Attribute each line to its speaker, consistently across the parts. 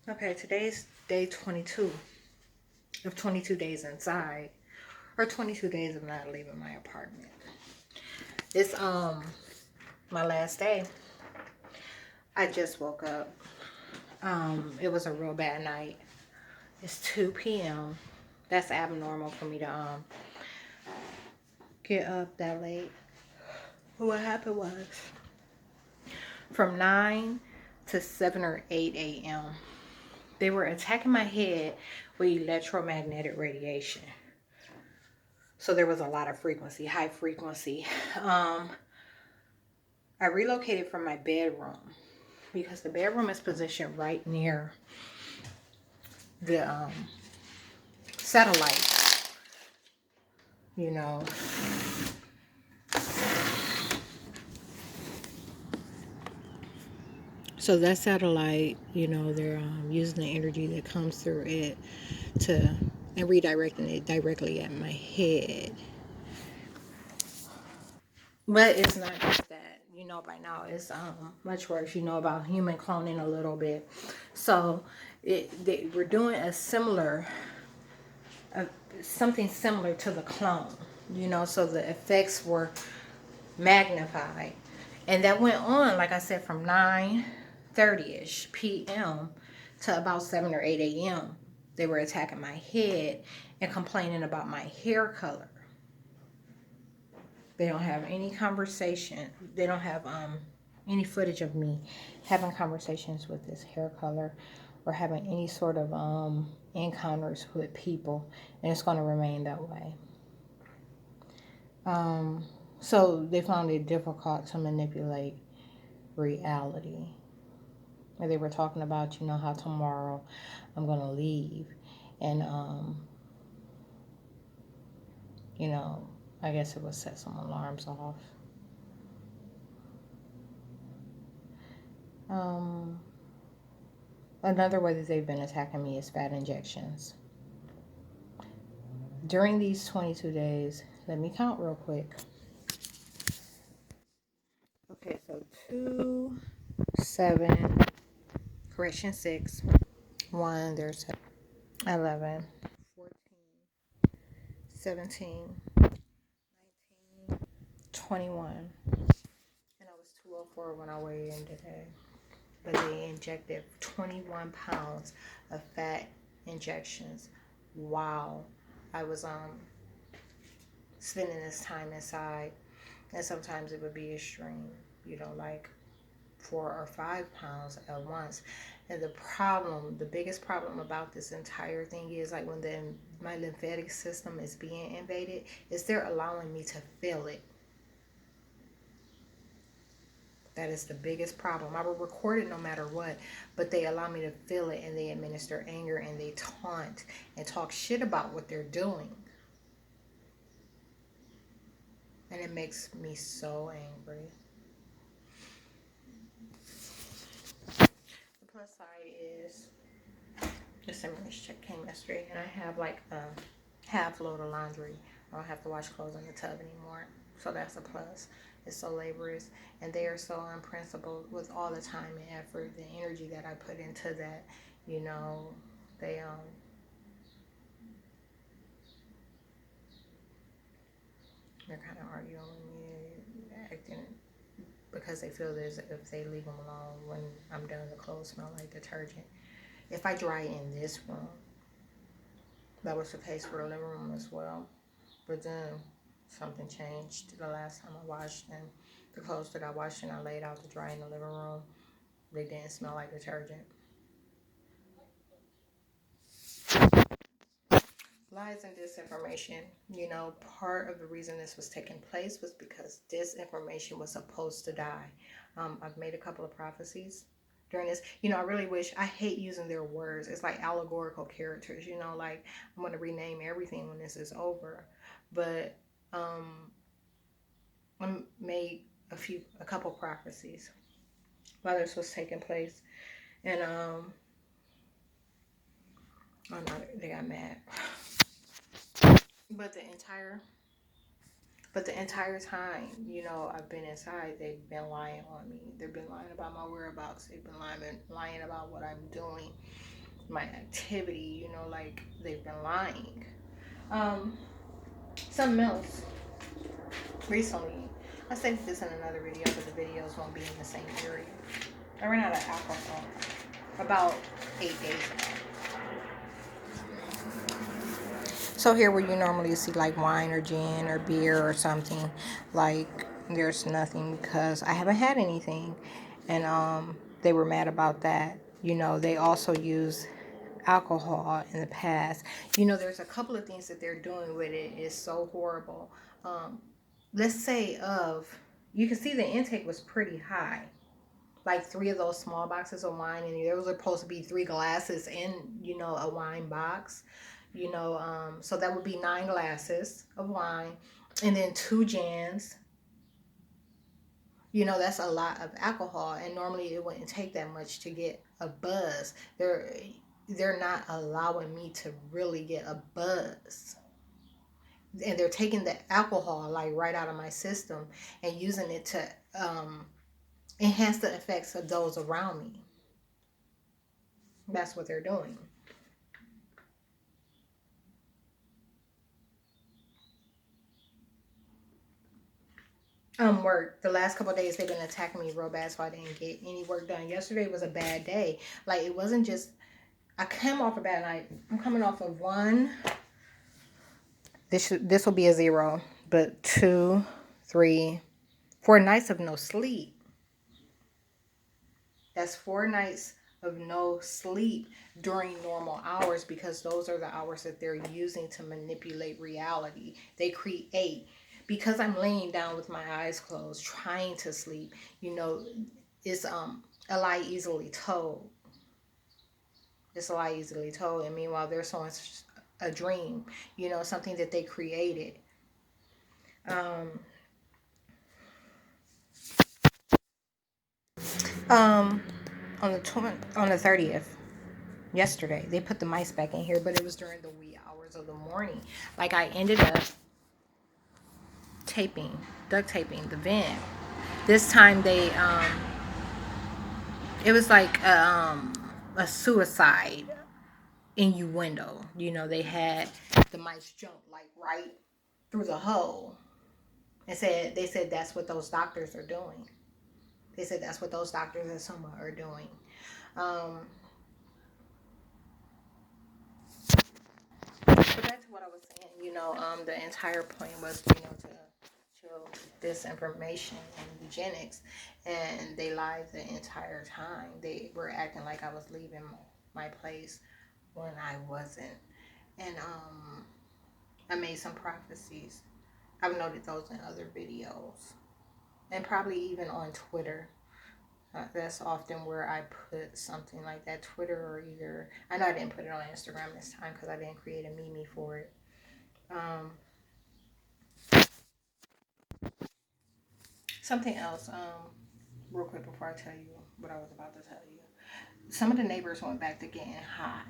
Speaker 1: Okay, today's day 22 of 22 days inside, or 22 days of not leaving my apartment. It's my last day. I just woke up. It was a real bad night. It's 2 p.m. That's abnormal for me to get up that late. What happened was from 9 to 7 or 8 a.m. They were attacking my head with electromagnetic radiation. So there was a lot of frequency, high frequency. I relocated from my bedroom because the bedroom is positioned right near the satellite, you know. So that satellite, they're using the energy that comes through it to and redirecting it directly at my head. But it's not just that, by now it's much worse. You know about human cloning a little bit. So we're doing uh, something similar to the clone, so the effects were magnified. And that went on, like I said, from 9:30ish p.m. to about 7 or 8 a.m. They were attacking my head and complaining about my hair color. They don't have any conversation. They don't have any footage of me having conversations with this hair color or having any sort of encounters with people, and it's going to remain that way. So they found it difficult to manipulate reality. And they were talking about, how tomorrow I'm going to leave, and you know, I guess it would set some alarms off. Um, Another way that they've been attacking me is fat injections. During these 22 days, let me count real quick. Okay, so 2, 7, correction 6, 1, there's 11, 14, 17, 19, 21. And I was 204 when I weighed in today. But they injected 21 pounds of fat injections while I was spending this time inside. And sometimes it would be extreme, like 4 or 5 pounds at once. And the biggest problem about this entire thing is like when my lymphatic system is being invaded, is they're allowing me to feel it. That is the biggest problem. I will record it no matter what, but they allow me to feel it, and they administer anger, and they taunt and talk shit about what they're doing. And it makes me so angry. The plus side is the stimulus check came yesterday, and I have like a half load of laundry. I don't have to wash clothes in the tub anymore. So that's a plus. It's so laborious, and they are so unprincipled with all the time and effort, the energy that I put into that. You know, they they're kind of arguing with me, acting because they feel as if they leave them alone when I'm done, the clothes smell like detergent. If I dry in this room, that was the case for the living room as well. But then something changed the last time I washed, and the clothes that I washed and I laid out to dry in the living room, they didn't smell like detergent. Lies and disinformation. Part of the reason this was taking place was because disinformation was supposed to die. I've made a couple of prophecies during this. I really wish, I hate using their words. It's like allegorical characters, like I'm going to rename everything when this is over. But I made a couple prophecies while this was taking place. And, oh no, they got mad. But the entire time, I've been inside, they've been lying on me. They've been lying about my whereabouts. They've been lying about what I'm doing. my activity, you know, like they've been lying. Something else recently, I said this in another video, but the videos won't be in the same area. I ran out of alcohol about 8 days ago. So here where you normally see like wine or gin or beer or something, like there's nothing because I haven't had anything. And they were mad about that. You know, they also use alcohol in the past. You know, there's a couple of things that they're doing with it is so horrible. Um, let's say you can see the intake was pretty high. Like 3 of those small boxes of wine, and there was supposed to be 3 glasses in, you know, a wine box. You know, so that would be 9 glasses of wine, and then 2 gins. You know, that's a lot of alcohol, and normally it wouldn't take that much to get a buzz. They're not allowing me to really get a buzz, and they're taking the alcohol like right out of my system and using it to enhance the effects of those around me. That's what they're doing. Work. The last couple of days they've been attacking me real bad, so I didn't get any work done. Yesterday was a bad day. Like it wasn't just I came off a bad night. I'm coming off of one. This will be a 0, but 2, 3, 4 nights of no sleep. That's 4 nights of no sleep during normal hours because those are the hours that they're using to manipulate reality. They create because I'm laying down with my eyes closed trying to sleep, you know, it's a lie easily told. It's a lie easily told, and meanwhile there's so much a dream, you know, something that they created. Um um on the 30th, yesterday, they put the mice back in here, but it was during the wee hours of the morning. Like I ended up duct taping the vent. This time it was like a suicide innuendo. You know, they had the mice jump like right through the hole, and they said that's what those doctors are doing. They said that's what those doctors at Soma are doing. Um, but back to what I was saying, you know, the entire point was, you know, to show disinformation and eugenics, and they lied the entire time. They were acting like I was leaving my place when I wasn't, and I made some prophecies. I've noted those in other videos, and probably even on Twitter. That's often where I put something like that. Twitter, or either I know I didn't put it on Instagram this time because I didn't create a meme for it. Um, Something else, real quick before I tell you what I was about to tell you. Some of the neighbors went back to getting high.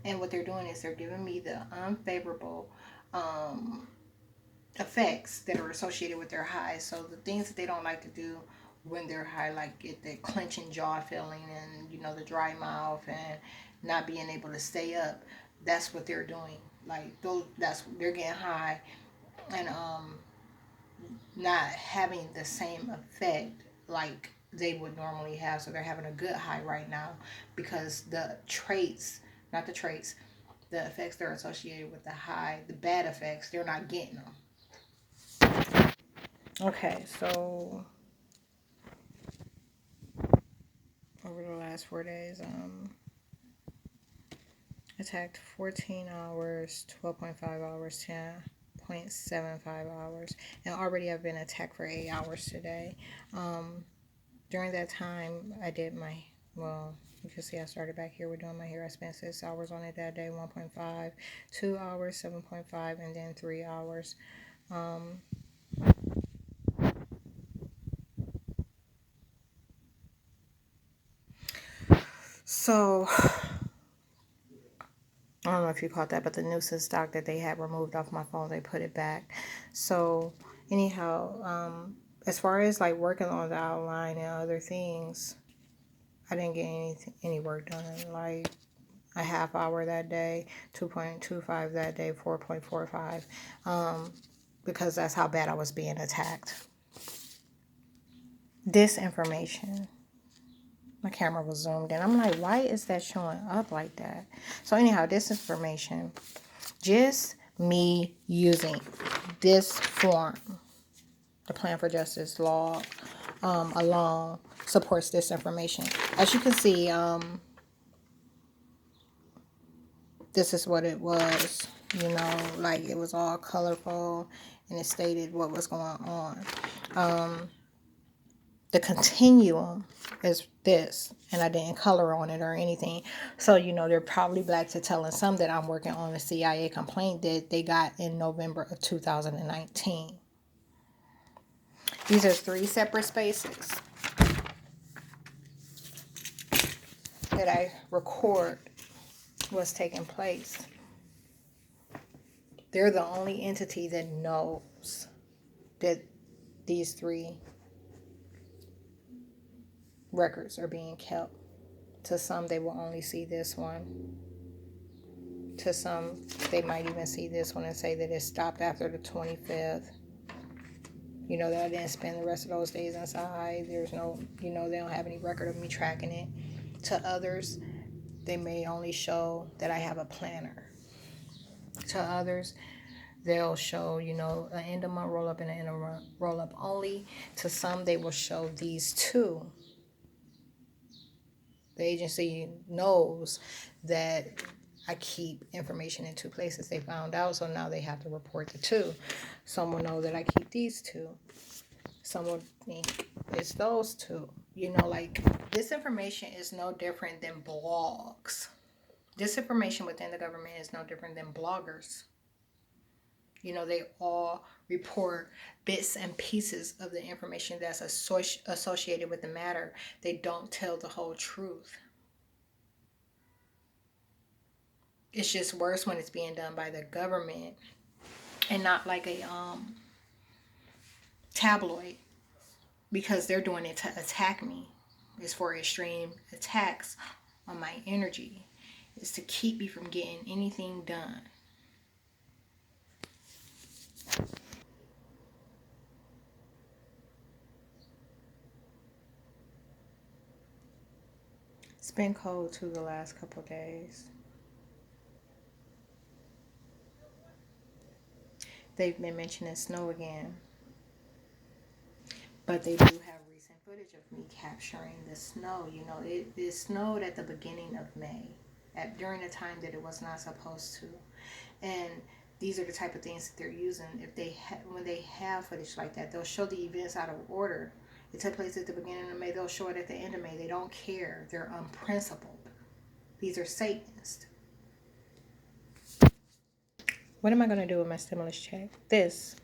Speaker 1: And what they're doing is they're giving me the unfavorable um, effects that are associated with their high. So the things that they don't like to do when they're high, like get the clenching jaw feeling and, you know, the dry mouth and not being able to stay up, that's what they're doing. Like they're getting high and not having the same effect like they would normally have. So they're having a good high right now because not the traits, the effects that are associated with the high, the bad effects, they're not getting them. Okay, so over the last 4 days, attacked 14 hours, 12.5 hours, 10.75 hours, and already I've been attacked for 8 hours today. During that time, I did you can see I started back here with doing my hair. I spent 6 hours on it that day, 1.5, 2 hours, 7.5, and then 3 hours. Um, so, I don't know if you caught that, but the nuisance doc that they had removed off my phone, they put it back. So, anyhow, as far as like working on the outline and other things, I didn't get any work done. Like, a half hour that day, 2.25 that day, 4.45, because that's how bad I was being attacked. This information, my camera was zoomed in. I'm like, why is that showing up like that? So anyhow, this information, just me using this form, the Plan for Justice law, alone supports this information. As you can see, this is what it was, you know, like it was all colorful and it stated what was going on. The continuum is this, and I didn't color on it or anything. So, you know, they're probably black to telling some that I'm working on a CIA complaint that they got in November of 2019. These are 3 separate spaces that I record what's taking place. They're the only entity that knows that these 3 records are being kept. To some, they will only see this one. To some, they might even see this one and say that it stopped after the 25th. You know, that I didn't spend the rest of those days inside. There's no, you know, they don't have any record of me tracking it. To others, they may only show that I have a planner. To others, they'll show, you know, an end of month roll up and an end of month roll up only. To some, they will show these 2. The agency knows that I keep information in 2 places. They found out, so now they have to report the 2. Some will know that I keep these 2. Some will think it's those 2. You know, like, this information is no different than blogs. This information within the government is no different than bloggers. You know, they all report bits and pieces of the information that's associated with the matter. They don't tell the whole truth. It's just worse when it's being done by the government and not like a tabloid, because they're doing it to attack me. It's for extreme attacks on my energy. It's to keep me from getting anything done. It's been cold too the last couple of days. They've been mentioning snow again. But they do have recent footage of me capturing the snow. You know, it snowed at the beginning of May, during a time that it was not supposed to. And these are the type of things that they're using. If they when they have footage like that, they'll show the events out of order. It took place at the beginning of May. They'll show it at the end of May. They don't care. They're unprincipled. These are Satanists. What am I going to do with my stimulus check? This.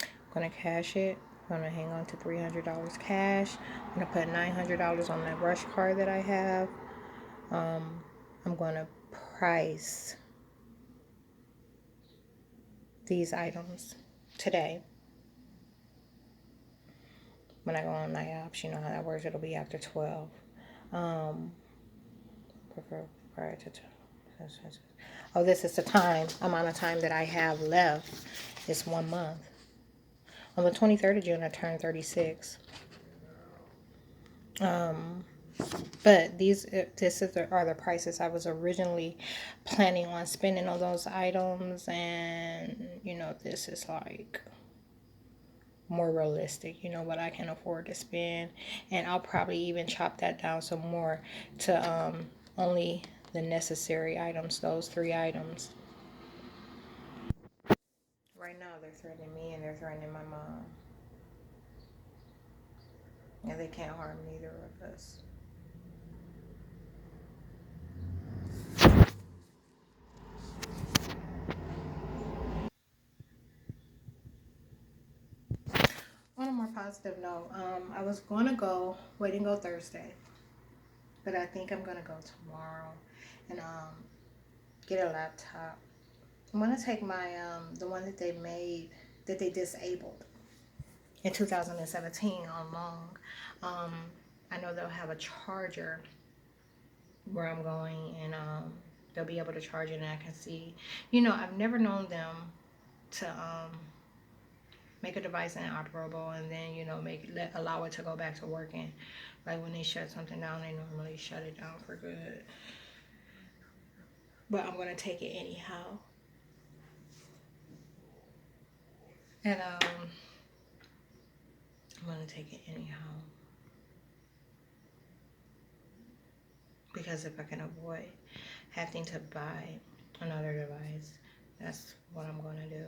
Speaker 1: I'm going to cash it. I'm going to hang on to $300 cash. I'm going to put $900 on that rush card that I have. I'm going to price these items today. When I go on NIOPS, you know how that works. It'll be after 12. Prefer prior to 12. Oh, this is the amount of time that I have left. It's 1 month. On the 23rd of June, I turned 36. But this are the prices I was originally planning on spending on those items, and you know, this is like more realistic, you know, what I can afford to spend. And I'll probably even chop that down some more to only the necessary items, those 3 items. Right now they're threatening me and they're threatening my mom, and they can't harm neither of us. On a more positive note, I was going to go Wait and Go Thursday, but I think I'm going to go tomorrow and get a laptop. I'm going to take my the one that they made, that they disabled. in 2017 on long. I know they'll have a charger where I'm going, and they'll be able to charge it, and I can see. You know, I've never known them to make a device inoperable and then, you know, allow it to go back to working. Like when they shut something down, they normally shut it down for good. But I'm gonna take it anyhow. And I'm gonna take it anyhow. Because if I can avoid having to buy another device, that's what I'm gonna do.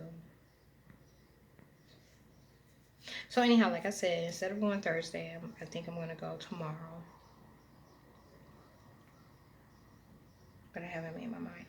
Speaker 1: So anyhow, like I said, instead of going Thursday, I think I'm gonna go tomorrow. But I haven't made my mind.